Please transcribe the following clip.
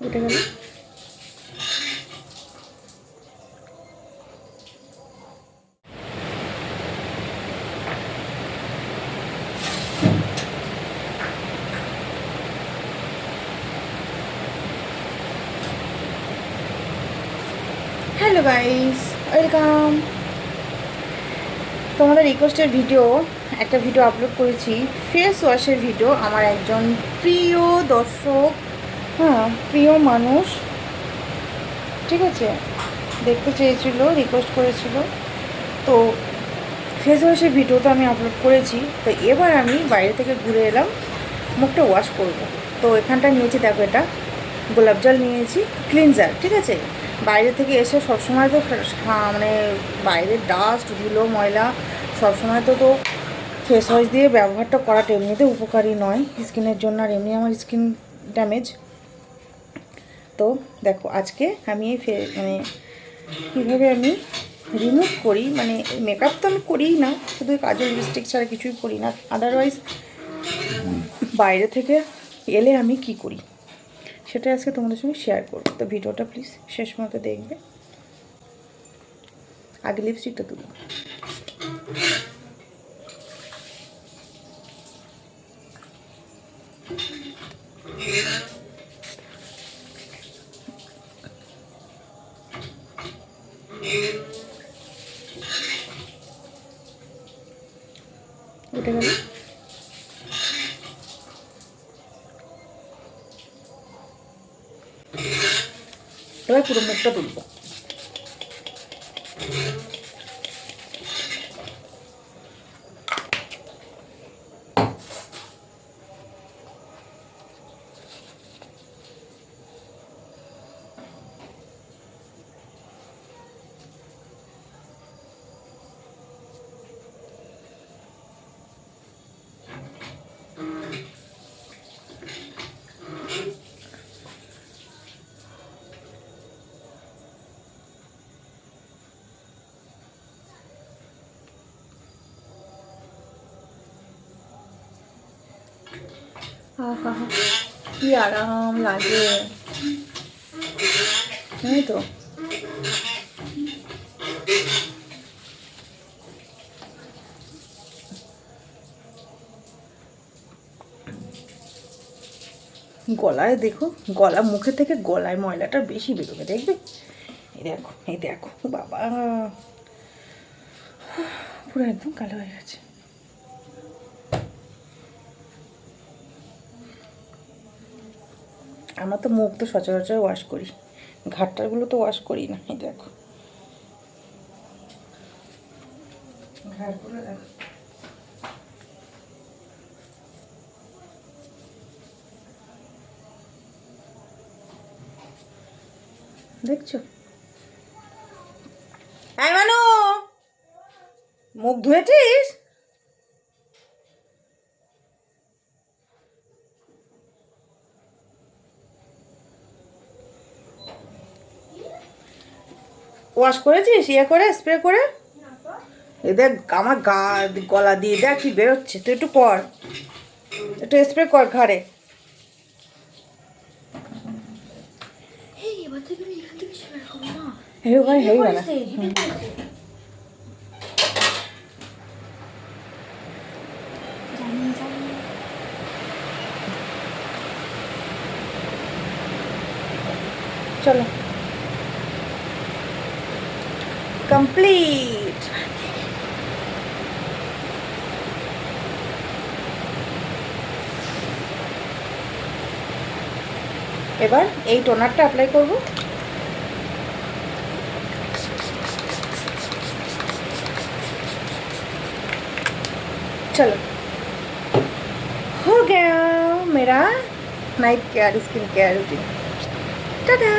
উঠে গেল। Hello guys, welcome. তোমাদের রিকোয়েস্টের একটা ভিডিও আপলোড করেছি, ফেস ওয়াশের ভিডিও। আমার একজন প্রিয় দর্শক, প্রিয় মানুষ, ঠিক আছে, দেখতে চেয়েছিল, রিকোয়েস্ট করেছিল। তো ফেস ওয়াশের ভিডিওটা আমি আপলোড করেছি। তো এবার আমি বাইরে থেকে ঘুরে এলাম, মুখটা ওয়াশ করব। তো এখানটা নিয়েছি, দেখো, এটা গোলাপ জল নিয়েছি, ক্লিনজার, ঠিক আছে। বাইরে থেকে এসে সবসময় তো মানে বাইরের ডাস্ট, ধুলো, ময়লা সবসময় তো ফেস ওয়াশ দিয়ে ব্যবহারটা করাটা এমনিতে উপকারী নয় স্কিনের জন্য, আর এমনি আমার স্কিন ড্যামেজ। তো দেখো, আজকে আমি এই মানে কীভাবে আমি রিমুভ করি, মানে মেকআপ তো আমি করিই না, শুধু কাজল লিপস্টিক ছাড়া কিছুই করি না। আদারওয়াইজ বাইরে থেকে এলে আমি কি করি সেটা আজকে তোমাদের সঙ্গে শেয়ার করবো। তো ভিডিওটা প্লিজ শেষ মতো দেখবে। আগে লিপস্টিকটা তুলো। উঠে গেল। এবার পুরো মুখটা তুলবো। আহা, কি আরাম লাগে, তাই তো। গলায় দেখো, মুখে থেকে গলায় ময়লাটা বেশি বেরোবে, দেখবে। এই দেখো, এই দেখো, বাবা পুরো একদম কালো হয়ে গেছে। আমরা তো মুখ তো সচরাচর ওয়াশ করি, ঘাটটারগুলো তো ওয়াশ করি না। এই দেখো, ঘাটগুলো দেখো। দেখছো? মানু, মুখ ধুয়েছিস? ওয়াশ করেছিস ইয়ে করে, স্প্রে করে? এ দেখ, আমার গলা দিয়ে দেখ কি বেরোচ্ছে। তুই একটু কর, একটু স্প্রে কর ঘাড়ে। চলো, কমপ্লিট। এবার এই টোনারটা অ্যাপ্লাই করব। चलो, हो गया मेरा night care skin care routine. Tata.